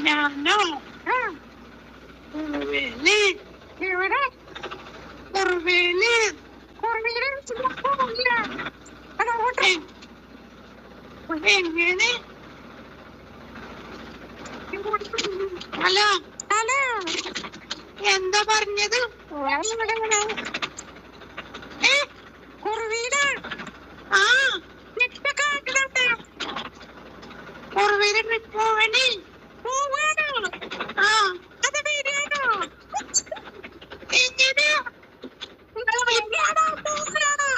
ഞാനോ കുറവേലി എവിടെ? കുറവേലി കുറവിയുടെ പോവില്ല. അതോട്ടെ എങ്ങനെ? ഹലോ ഹലോ, എന്താ പറഞ്ഞത്? കുറവിയുടെ ആ നെറ്റൊക്കെ ആക്കുന്നുണ്ട്. കുറവേലി ട്രിപ്പ് പോവണി. പോവാണോ? ആ അത് വരികയാണോ? എങ്ങനെ? വരികയാണോ? പോവാണോ?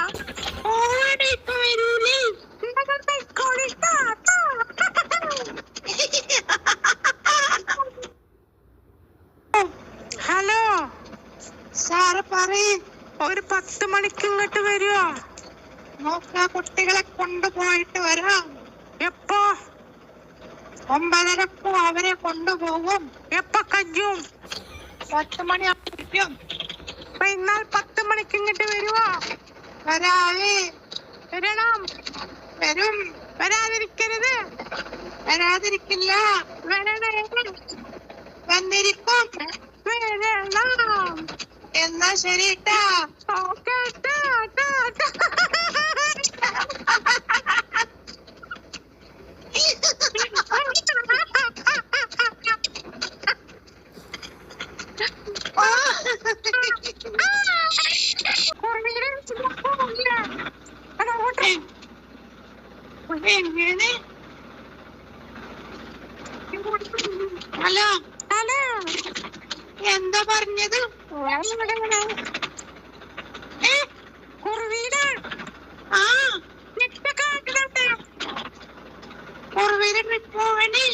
പോവണി ഇപ്പൊ വരൂലേ? നിങ്ങൾ പൊയ്ക്കോളി. ടാ, ടാ. ഹലോ, സാറ് പറയ്. ഒരു 10 മണിക്ക് ഇങ്ങോട്ട് വരുമോ? നോക്കാ കുട്ടികളെ കൊണ്ടുപോയിട്ട് വരാം. എപ്പോ? 9:30 അവരെ കൊണ്ടുപോകും. എപ്പോ കയ്യും? 10 മണിയാകും. അപ്പൊ എന്നാൽ 10 മണിക്ക് ഇങ്ങോട്ട് വരുമോ? വരാവേ. വരണം. വരും. വരാതിരിക്കരുത്. വരാതിരിക്കില്ല. വരണേ. വന്നിരിക്കും. വരണം. എന്നാ ശരി ട്ടാ. ഓക്കേ. ടാ, ടാ, ടാ. കുറവിയുടെ പോവില്ല. അതോട്ടെ എങ്ങനെ? ഹലോ ഹലോ, എന്താ പറഞ്ഞത്? കുറവിയുടെ ആ നെറ്റൊക്കെ ആക്കുന്നുണ്ട്. കുറവേലി ട്രിപ്പ് പോവണി.